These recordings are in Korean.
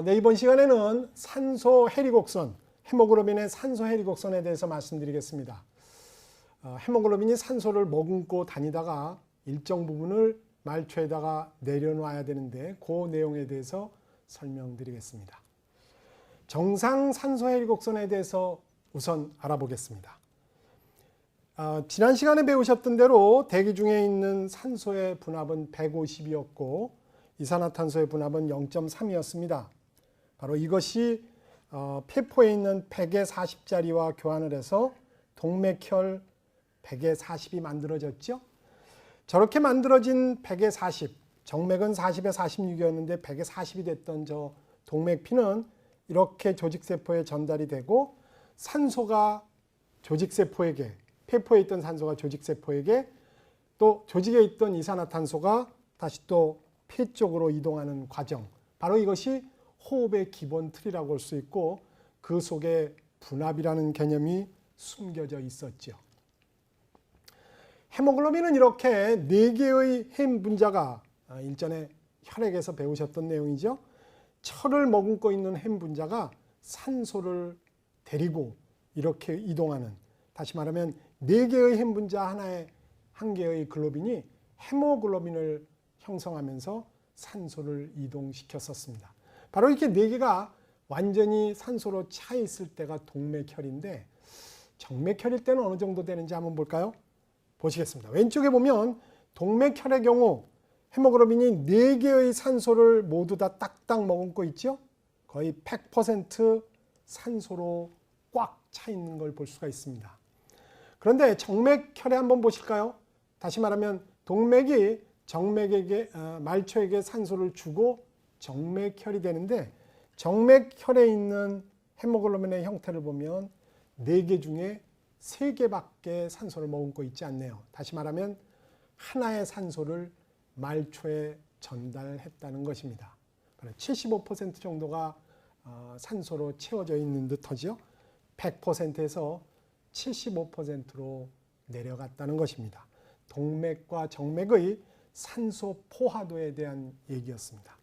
네, 이번 시간에는 산소 해리곡선, 헤모글로빈의 산소 해리곡선에 대해서 말씀드리겠습니다. 헤모글로빈이 산소를 머금고 다니다가 일정 부분을 말초에다가 내려놔야 되는데 그 내용에 대해서 설명드리겠습니다. 정상 산소 해리곡선에 대해서 우선 알아보겠습니다. 지난 시간에 배우셨던 대로 대기 중에 있는 산소의 분압은 150이었고 이산화탄소의 분압은 0.3이었습니다. 바로 이것이 폐포에 있는 100의 40자리와 교환을 해서 동맥혈 100의 40이 만들어졌죠. 저렇게 만들어진 100의 40, 정맥은 40의 46이었는데 100의 40이 됐던 저 동맥피는 이렇게 조직세포에 전달이 되고 산소가 조직세포에게, 폐포에 있던 산소가 조직세포에게, 또 조직에 있던 이산화탄소가 다시 또 폐 쪽으로 이동하는 과정, 바로 이것이 호흡의 기본 틀이라고 할 수 있고 그 속에 분압이라는 개념이 숨겨져 있었죠. 헤모글로빈은 이렇게 4개의 햄 분자가 일전에 혈액에서 배우셨던 내용이죠. 철을 머금고 있는 햄 분자가 산소를 데리고 이렇게 이동하는, 다시 말하면 4개의 햄 분자 하나에 한 개의 글로빈이 헤모글로빈을 형성하면서 산소를 이동시켰었습니다. 바로 이렇게 4개가 완전히 산소로 차 있을 때가 동맥혈인데 정맥혈일 때는 어느 정도 되는지 한번 볼까요? 보시겠습니다. 왼쪽에 보면 동맥혈의 경우 헤모글로빈이 4개의 산소를 모두 다 딱딱 머금고 있죠. 거의 100% 산소로 꽉 차 있는 걸 볼 수가 있습니다. 그런데 정맥혈에 한번 보실까요? 다시 말하면 동맥이 정맥에게, 말초에게 산소를 주고 정맥혈이 되는데 정맥혈에 있는 헤모글로빈의 형태를 보면 4개 중에 3개밖에 산소를 머금고 있지 않네요. 다시 말하면 하나의 산소를 말초에 전달했다는 것입니다. 75% 정도가 산소로 채워져 있는 듯하죠. 100%에서 75%로 내려갔다는 것입니다. 동맥과 정맥의 산소 포화도에 대한 얘기였습니다.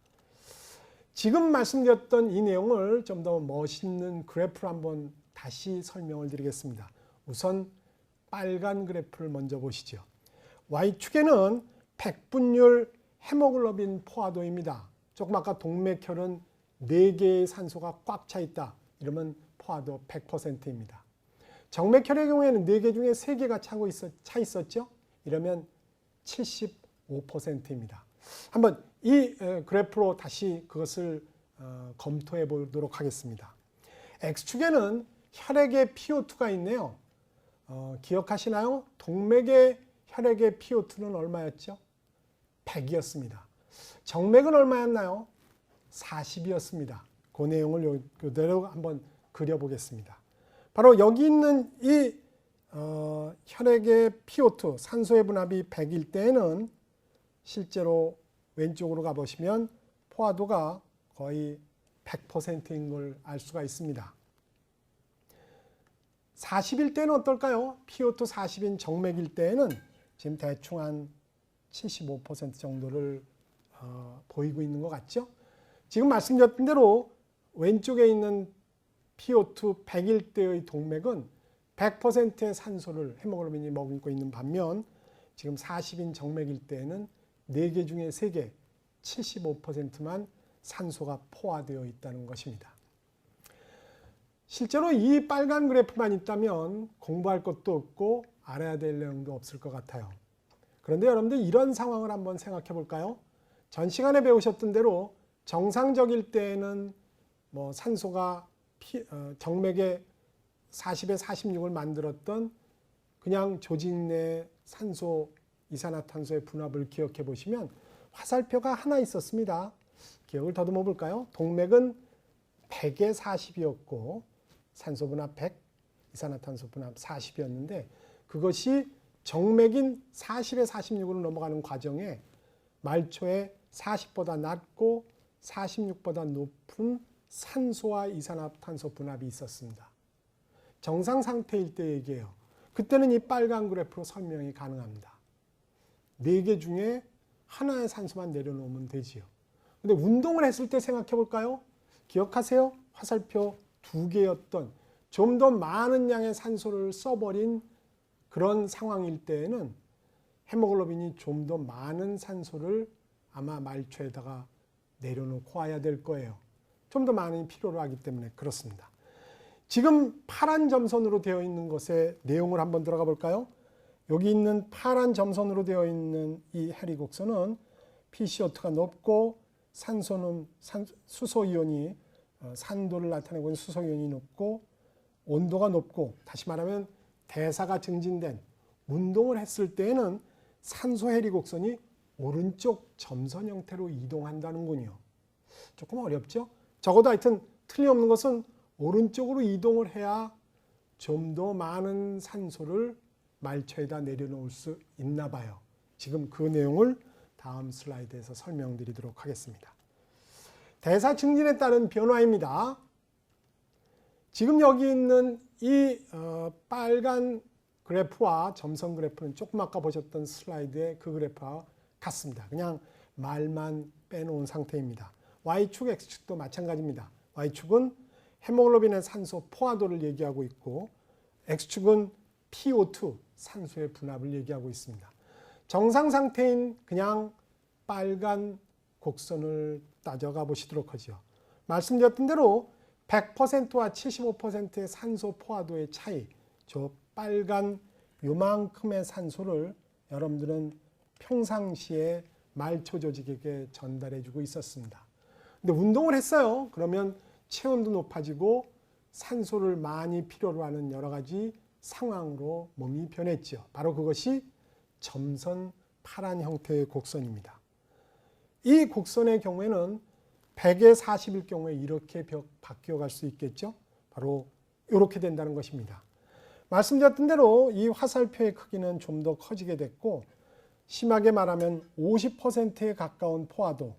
지금 말씀드렸던 이 내용을 좀 더 멋있는 그래프로 한번 다시 설명을 드리겠습니다. 우선 빨간 그래프를 먼저 보시죠. Y축에는 100분율 헤모글로빈 포화도입니다. 조금 아까 동맥혈은 4개의 산소가 꽉 차 있다. 이러면 포화도 100%입니다. 정맥혈의 경우에는 4개 중에 3개가 차 있었죠. 이러면 75%입니다. 한번 이 그래프로 다시 그것을 검토해 보도록 하겠습니다. X축에는 혈액의 PO2가 있네요. 기억하시나요? 동맥의 혈액의 PO2는 얼마였죠? 100이었습니다. 정맥은 얼마였나요? 40이었습니다. 그 내용을 그대로 한번 그려보겠습니다. 바로 여기 있는 이 혈액의 PO2, 산소의 분압이 100일 때에는 실제로 왼쪽으로 가보시면 포화도가 거의 100%인 걸 알 수가 있습니다. 40일 때는 어떨까요? PO2 40인 정맥일 때에는 지금 대충 한 75% 정도를 보이고 있는 것 같죠? 지금 말씀드렸던 대로 왼쪽에 있는 PO2 100일 때의 동맥은 100%의 산소를 헤모글로빈이 머금고 있는 반면 지금 40인 정맥일 때에는 4개 중에 3개, 75%만 산소가 포화되어 있다는 것입니다. 실제로 이 빨간 그래프만 있다면 공부할 것도 없고 알아야 될 내용도 없을 것 같아요. 그런데 여러분들 이런 상황을 한번 생각해 볼까요? 전 시간에 배우셨던 대로 정상적일 때에는 산소가 정맥의 40에 46을 만들었던 그냥 조직 내 산소, 이산화탄소의 분압을 기억해 보시면 화살표가 하나 있었습니다. 기억을 더듬어 볼까요? 동맥은 100에 40이었고 산소 분압 100, 이산화탄소 분압 40이었는데 그것이 정맥인 40에 46으로 넘어가는 과정에 말초에 40보다 낮고 46보다 높은 산소와 이산화탄소 분압이 있었습니다. 정상 상태일 때 얘기해요. 그때는 이 빨간 그래프로 설명이 가능합니다. 4개 중에 하나의 산소만 내려놓으면 되지요. 근데 운동을 했을 때 생각해 볼까요? 기억하세요? 화살표 2개였던 좀 더 많은 양의 산소를 써버린 그런 상황일 때에는 헤모글로빈이 좀 더 많은 산소를 아마 말초에다가 내려놓고 와야 될 거예요. 좀 더 많이 필요로 하기 때문에 그렇습니다. 지금 파란 점선으로 되어 있는 것의 내용을 한번 들어가 볼까요? 여기 있는 파란 점선으로 되어 있는 이 해리곡선은 PCO2가 높고 산소는 수소이온이 산도를 나타내고 있는 수소이온이 높고 온도가 높고, 다시 말하면 대사가 증진된 운동을 했을 때에는 산소 해리곡선이 오른쪽 점선 형태로 이동한다는군요. 조금 어렵죠? 적어도 하여튼 틀림없는 것은 오른쪽으로 이동을 해야 좀 더 많은 산소를 말초에다 내려놓을 수 있나 봐요. 지금 그 내용을 다음 슬라이드에서 설명드리도록 하겠습니다. 대사 증진에 따른 변화입니다. 지금 여기 있는 이 빨간 그래프와 점선 그래프는 조금 아까 보셨던 슬라이드의 그 그래프와 같습니다. 그냥 말만 빼놓은 상태입니다. Y축, X축도 마찬가지입니다. Y축은 헤모글로빈의 산소 포화도를 얘기하고 있고 X축은 PO2, 산소의 분압을 얘기하고 있습니다. 정상 상태인 그냥 빨간 곡선을 따져가 보시도록 하죠. 말씀드렸던 대로 100%와 75%의 산소 포화도의 차이, 저 빨간 요만큼의 산소를 여러분들은 평상시에 말초 조직에게 전달해 주고 있었습니다. 근데 운동을 했어요. 그러면 체온도 높아지고 산소를 많이 필요로 하는 여러 가지 상황으로 몸이 변했죠. 바로 그것이 점선 파란 형태의 곡선입니다. 이 곡선의 경우에는 100에 40일 경우에 이렇게 바뀌어 갈 수 있겠죠. 바로 이렇게 된다는 것입니다. 말씀드렸던 대로 이 화살표의 크기는 좀 더 커지게 됐고, 심하게 말하면 50%에 가까운 포화도,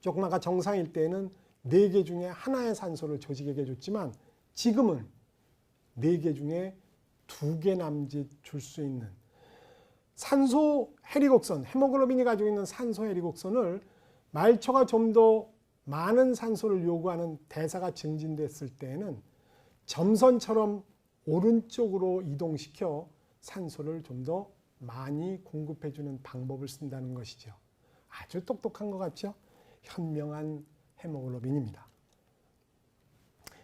조금 아까 정상일 때에는 4개 중에 하나의 산소를 조직에게 줬지만 지금은 4개 중에 2개 남짓 줄 수 있는 산소 해리곡선, 헤모글로빈이 가지고 있는 산소 해리곡선을 말초가 좀 더 많은 산소를 요구하는 대사가 증진됐을 때에는 점선처럼 오른쪽으로 이동시켜 산소를 좀 더 많이 공급해주는 방법을 쓴다는 것이죠. 아주 똑똑한 것 같죠? 현명한 헤모글로빈입니다.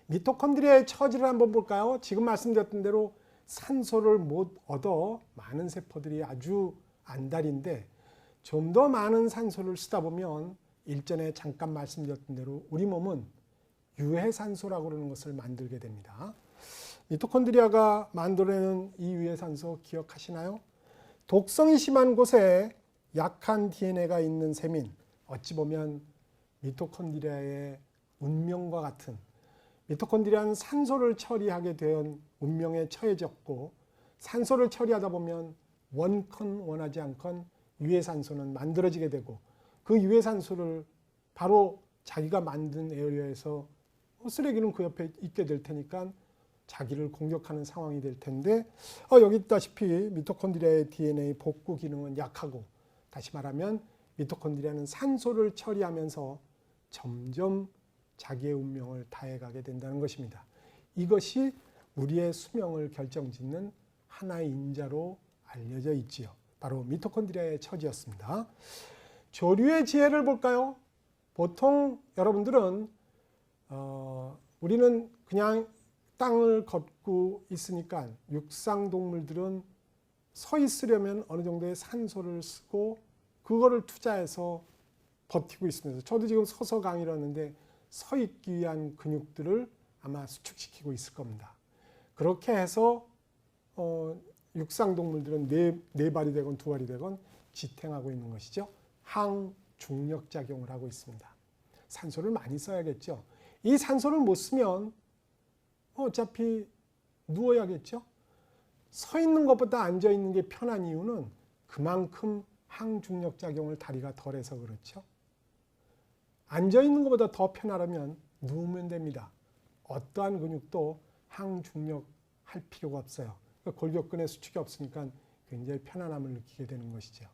미토콘드리아의 처지를 한번 볼까요? 지금 말씀드렸던 대로 산소를 못 얻어 많은 세포들이 아주 안달인데, 좀 더 많은 산소를 쓰다 보면 일전에 잠깐 말씀드렸던 대로 우리 몸은 유해산소라고 하는 것을 만들게 됩니다. 미토콘드리아가 만들어내는 이 유해산소 기억하시나요? 독성이 심한 곳에 약한 DNA가 있는 셈인, 어찌 보면 미토콘드리아의 운명과 같은, 미토콘드리아는 산소를 처리하게 된 운명에 처해졌고, 산소를 처리하다 보면 원컨 원하지 않건 유해산소는 만들어지게 되고, 그 유해산소를 바로 자기가 만든 에어리어에서 쓰레기는 그 옆에 있게 될 테니까 자기를 공격하는 상황이 될 텐데, 여기 있다시피 미토콘드리아의 DNA 복구 기능은 약하고, 다시 말하면 미토콘드리아는 산소를 처리하면서 점점 자기의 운명을 다해가게 된다는 것입니다. 이것이 우리의 수명을 결정짓는 하나의 인자로 알려져 있지요. 바로 미토콘드리아의 처지였습니다. 조류의 지혜를 볼까요? 보통 여러분들은 우리는 그냥 땅을 걷고 있으니까 육상동물들은 서 있으려면 어느 정도의 산소를 쓰고 그거를 투자해서 버티고 있습니다. 저도 지금 서서 강의를 하는데 서 있기 위한 근육들을 아마 수축시키고 있을 겁니다. 그렇게 해서 육상동물들은 네 발이 되건 두 발이 되건 지탱하고 있는 것이죠. 항중력작용을 하고 있습니다. 산소를 많이 써야겠죠. 이 산소를 못 쓰면 어차피 누워야겠죠. 서 있는 것보다 앉아 있는 게 편한 이유는 그만큼 항중력작용을 다리가 덜해서 그렇죠. 앉아 있는 것보다 더 편하려면 누우면 됩니다. 어떠한 근육도 항중력 할 필요가 없어요. 골격근에 수축이 없으니까 굉장히 편안함을 느끼게 되는 것이죠.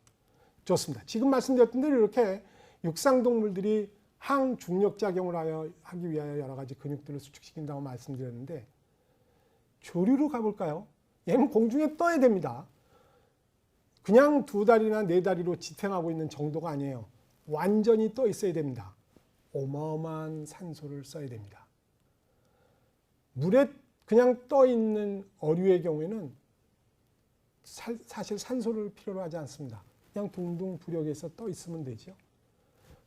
좋습니다. 지금 말씀드렸던 대로 이렇게 육상동물들이 항중력 작용을 하기 위하여 여러 가지 근육들을 수축시킨다고 말씀드렸는데, 조류로 가볼까요? 얘는 공중에 떠야 됩니다. 그냥 2다리나 4다리로 지탱하고 있는 정도가 아니에요. 완전히 떠 있어야 됩니다. 어마어마한 산소를 써야 됩니다. 물에 그냥 떠 있는 어류의 경우에는 사실 산소를 필요로 하지 않습니다. 그냥 둥둥 부력에서 떠 있으면 되죠.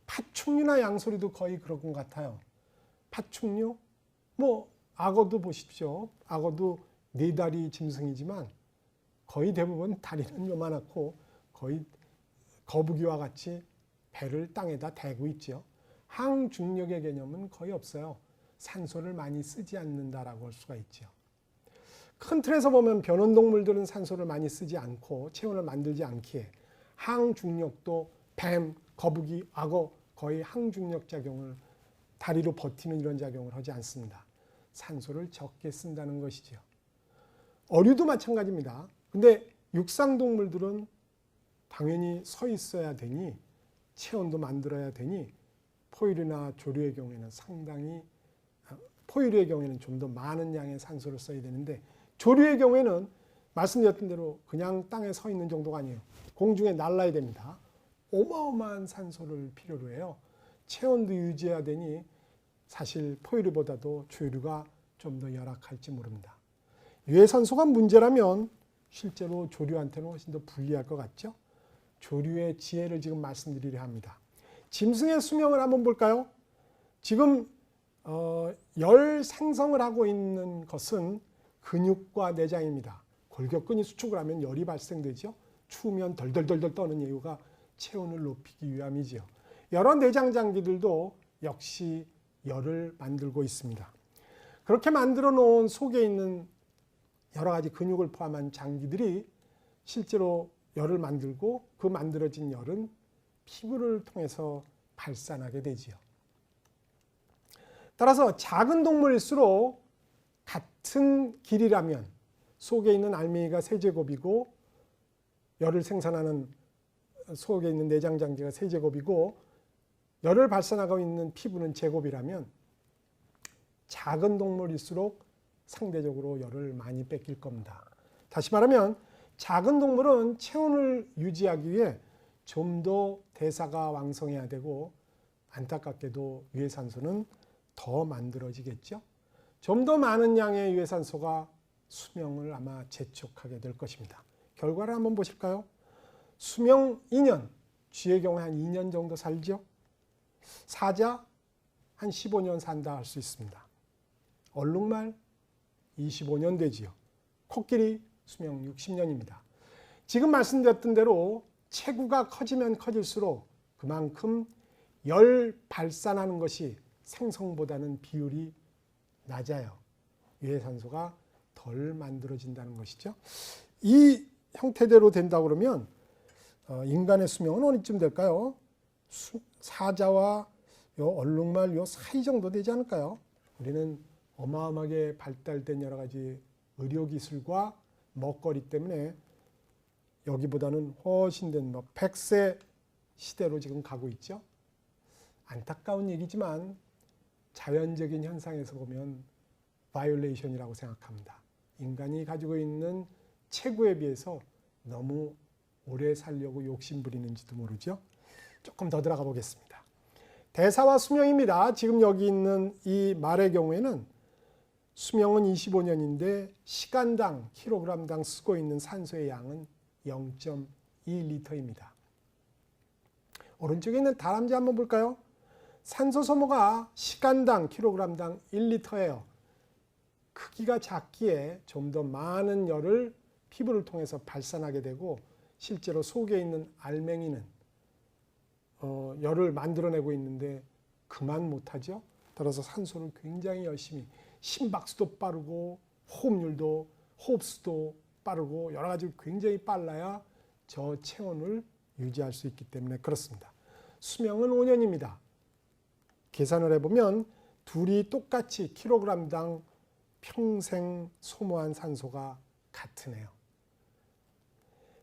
파충류나 양소리도 거의 그런 것 같아요. 파충류, 악어도 보십시오. 악어도 4다리 짐승이지만 거의 대부분 다리는 요만하고 거의 거북이와 같이 배를 땅에다 대고 있죠. 항중력의 개념은 거의 없어요. 산소를 많이 쓰지 않는다라고 할 수가 있죠. 큰 틀에서 보면 변온동물들은 산소를 많이 쓰지 않고 체온을 만들지 않기에 항중력도 뱀, 거북이, 악어 거의 항중력 작용을 다리로 버티는 이런 작용을 하지 않습니다. 산소를 적게 쓴다는 것이죠. 어류도 마찬가지입니다. 근데 육상동물들은 당연히 서 있어야 되니 체온도 만들어야 되니 포유류나 조류의 경우에는 포유류의 경우에는 좀 더 많은 양의 산소를 써야 되는데, 조류의 경우에는 말씀드렸던 대로 그냥 땅에 서 있는 정도가 아니에요. 공중에 날아야 됩니다. 어마어마한 산소를 필요로 해요. 체온도 유지해야 되니 사실 포유류보다도 조류가 좀 더 열악할지 모릅니다. 유해산소가 문제라면 실제로 조류한테는 훨씬 더 불리할 것 같죠? 조류의 지혜를 지금 말씀드리려 합니다. 짐승의 수명을 한번 볼까요? 지금 열 생성을 하고 있는 것은 근육과 내장입니다. 골격근이 수축을 하면 열이 발생되죠. 추우면 덜덜덜덜 떠는 이유가 체온을 높이기 위함이지요. 여러 내장 장기들도 역시 열을 만들고 있습니다. 그렇게 만들어 놓은 속에 있는 여러 가지 근육을 포함한 장기들이 실제로 열을 만들고 그 만들어진 열은 피부를 통해서 발산하게 되지요. 따라서 작은 동물일수록 같은 길이라면 속에 있는 알맹이가 세제곱이고 열을 생산하는 속에 있는 내장 장기가 세제곱이고 열을 발산하고 있는 피부는 제곱이라면 작은 동물일수록 상대적으로 열을 많이 뺏길 겁니다. 다시 말하면 작은 동물은 체온을 유지하기 위해 좀 더 대사가 왕성해야 되고 안타깝게도 유해산소는 더 만들어지겠죠. 좀 더 많은 양의 유해산소가 수명을 아마 재촉하게 될 것입니다. 결과를 한번 보실까요? 수명 2년, 쥐의 경우에 한 2년 정도 살죠. 사자 한 15년 산다 할 수 있습니다. 얼룩말 25년 되지요. 코끼리 수명 60년입니다. 지금 말씀드렸던 대로 체구가 커지면 커질수록 그만큼 열 발산하는 것이 생성보다는 비율이 낮아요. 유해산소가 덜 만들어진다는 것이죠. 이 형태대로 된다 그러면 인간의 수명은 어디쯤 될까요? 사자와 요 얼룩말 요 사이 정도 되지 않을까요? 우리는 어마어마하게 발달된 여러 가지 의료기술과 먹거리 때문에 여기보다는 훨씬 된 100세 시대로 지금 가고 있죠. 안타까운 얘기지만 자연적인 현상에서 보면 바이올레이션이라고 생각합니다. 인간이 가지고 있는 체구에 비해서 너무 오래 살려고 욕심 부리는지도 모르죠. 조금 더 들어가 보겠습니다. 대사와 수명입니다. 지금 여기 있는 이 말의 경우에는 수명은 25년인데 시간당 킬로그램당 쓰고 있는 산소의 양은 0.2리터입니다. 오른쪽에 있는 다람쥐 한번 볼까요? 산소 소모가 시간당 킬로그램당 1리터예요. 크기가 작기에 좀 더 많은 열을 피부를 통해서 발산하게 되고 실제로 속에 있는 알맹이는 열을 만들어내고 있는데 그만 못하죠. 따라서 산소를 굉장히 열심히 심박수도 빠르고 호흡률도 호흡수도 빠르고 여러 가지 굉장히 빨라야 저 체온을 유지할 수 있기 때문에 그렇습니다. 수명은 5년입니다. 계산을 해보면 둘이 똑같이 킬로그램당 평생 소모한 산소가 같으네요.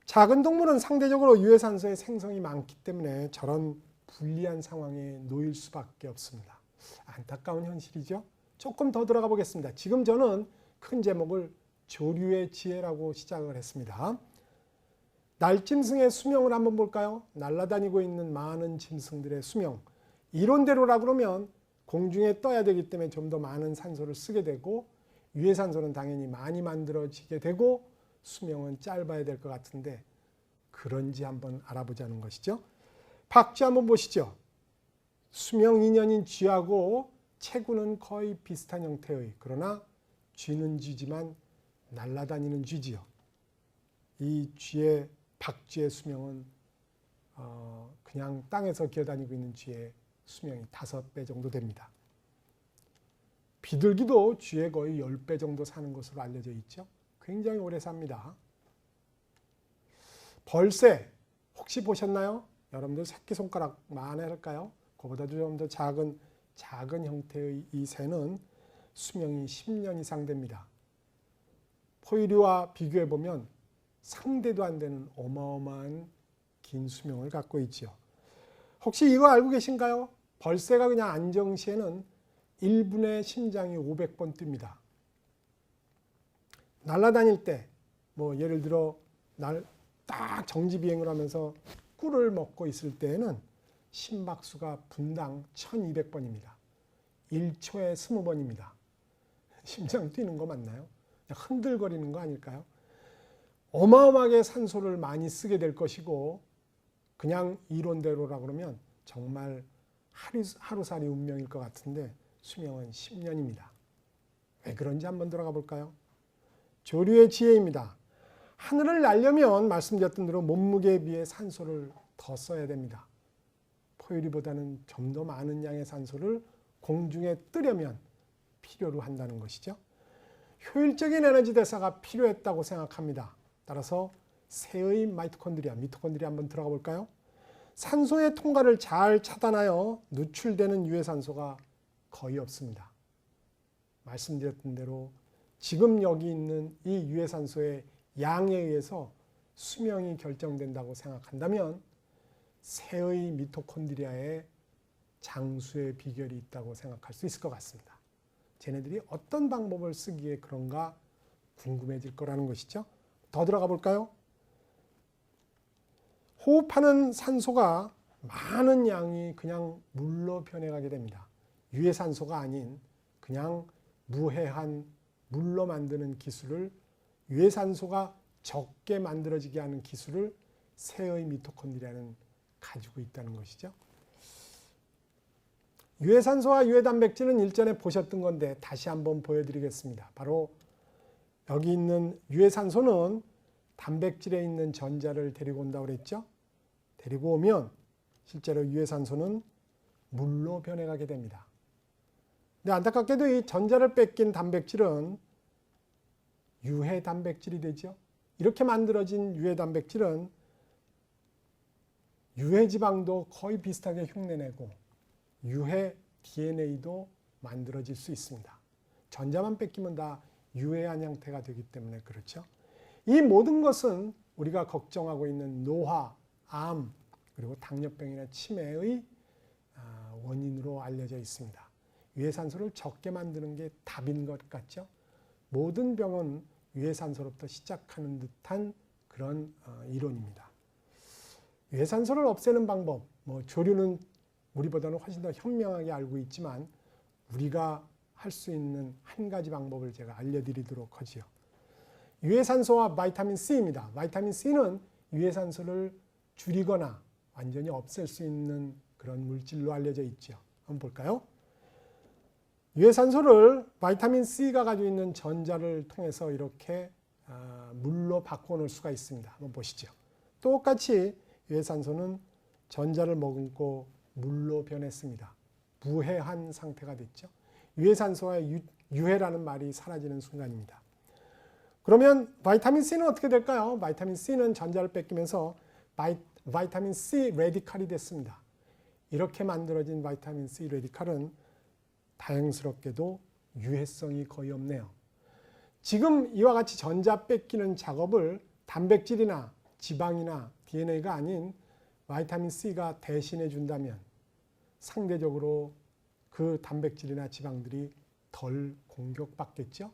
작은 동물은 상대적으로 유해산소의 생성이 많기 때문에 저런 불리한 상황에 놓일 수밖에 없습니다. 안타까운 현실이죠. 조금 더 들어가 보겠습니다. 지금 저는 큰 제목을 조류의 지혜라고 시작을 했습니다. 날짐승의 수명을 한번 볼까요? 날아다니고 있는 많은 짐승들의 수명. 이론대로라 그러면 공중에 떠야 되기 때문에 좀 더 많은 산소를 쓰게 되고 유해산소는 당연히 많이 만들어지게 되고 수명은 짧아야 될 것 같은데 그런지 한번 알아보자는 것이죠. 박쥐 한번 보시죠. 수명 2년인 쥐하고 체구는 거의 비슷한 형태의, 그러나 쥐는 쥐지만 날아다니는 쥐지요. 이 박쥐의 수명은 그냥 땅에서 기어다니고 있는 쥐의 수명이 5배 정도 됩니다. 비둘기도 쥐의 거의 10배 정도 사는 것으로 알려져 있죠. 굉장히 오래 삽니다. 벌새 혹시 보셨나요? 여러분들 새끼손가락만 할까요? 그보다도 좀 더 작은 형태의 이 새는 수명이 10년 이상 됩니다. 포유류와 비교해 보면 상대도 안 되는 어마어마한 긴 수명을 갖고 있죠. 혹시 이거 알고 계신가요? 벌새가 그냥 안정시에는 1분에 심장이 500번 뜁니다. 날아다닐 때, 예를 들어 딱 정지 비행을 하면서 꿀을 먹고 있을 때에는 심박수가 분당 1200번입니다. 1초에 20번입니다. 심장 뛰는 거 맞나요? 흔들거리는 거 아닐까요? 어마어마하게 산소를 많이 쓰게 될 것이고 그냥 이론대로라 그러면 정말 하루살이 운명일 것 같은데 수명은 10년입니다. 왜 그런지 한번 들어가 볼까요? 조류의 지혜입니다. 하늘을 날려면 말씀드렸던 대로 몸무게에 비해 산소를 더 써야 됩니다. 포유류보다는 좀 더 많은 양의 산소를 공중에 뜨려면 필요로 한다는 것이죠. 효율적인 에너지 대사가 필요했다고 생각합니다. 따라서 새의 미토콘드리아 한번 들어가 볼까요? 산소의 통과를 잘 차단하여 누출되는 유해산소가 거의 없습니다. 말씀드렸던 대로 지금 여기 있는 이 유해산소의 양에 의해서 수명이 결정된다고 생각한다면 새의 미토콘드리아에 장수의 비결이 있다고 생각할 수 있을 것 같습니다. 쟤네들이 어떤 방법을 쓰기에 그런가 궁금해질 거라는 것이죠. 더 들어가 볼까요? 호흡하는 산소가 많은 양이 그냥 물로 변해가게 됩니다. 유해산소가 아닌 그냥 무해한 물로 만드는 기술을, 유해산소가 적게 만들어지게 하는 기술을 새의 미토콘드리아는 가지고 있다는 것이죠. 유해산소와 유해단백질은 일전에 보셨던 건데 다시 한번 보여드리겠습니다. 바로 여기 있는 유해산소는 단백질에 있는 전자를 데리고 온다고 그랬죠. 데리고 오면 실제로 유해산소는 물로 변해가게 됩니다. 근데 안타깝게도 이 전자를 뺏긴 단백질은 유해단백질이 되죠. 이렇게 만들어진 유해단백질은 유해지방도 거의 비슷하게 흉내내고 유해 DNA도 만들어질 수 있습니다. 전자만 뺏기면 다 유해한 형태가 되기 때문에 그렇죠. 이 모든 것은 우리가 걱정하고 있는 노화, 암, 그리고 당뇨병이나 치매의 원인으로 알려져 있습니다. 유해산소를 적게 만드는 게 답인 것 같죠. 모든 병은 유해산소로부터 시작하는 듯한 그런 이론입니다. 유해산소를 없애는 방법, 조류는 우리보다는 훨씬 더 현명하게 알고 있지만 우리가 할 수 있는 한 가지 방법을 제가 알려드리도록 하지요. 유해산소와 바이타민 C입니다. 바이타민 C는 유해산소를 줄이거나 완전히 없앨 수 있는 그런 물질로 알려져 있죠. 한번 볼까요? 유해산소를 바이타민 C가 가지고 있는 전자를 통해서 이렇게 물로 바꿔놓을 수가 있습니다. 한번 보시죠. 똑같이 유해산소는 전자를 머금고 물로 변했습니다. 무해한 상태가 됐죠. 유해산소와 유해라는 말이 사라지는 순간입니다. 그러면 바이타민 C는 어떻게 될까요? 바이타민 C는 전자를 뺏기면서 바이타민 C 레디칼이 됐습니다. 이렇게 만들어진 바이타민 C 레디칼은 다행스럽게도 유해성이 거의 없네요. 지금 이와 같이 전자 뺏기는 작업을 단백질이나 지방이나 DNA가 아닌 바이타민 C가 대신해 준다면 상대적으로 그 단백질이나 지방들이 덜 공격받겠죠.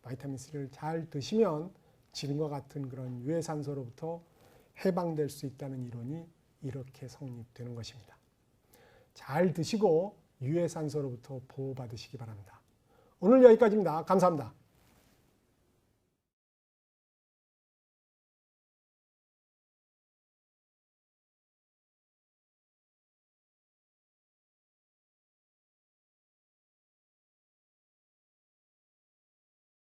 바이타민 C를 잘 드시면 지금과 같은 그런 유해산소로부터 해방될 수 있다는 이론이 이렇게 성립되는 것입니다. 잘 드시고 유해산소로부터 보호받으시기 바랍니다. 오늘 여기까지입니다. 감사합니다.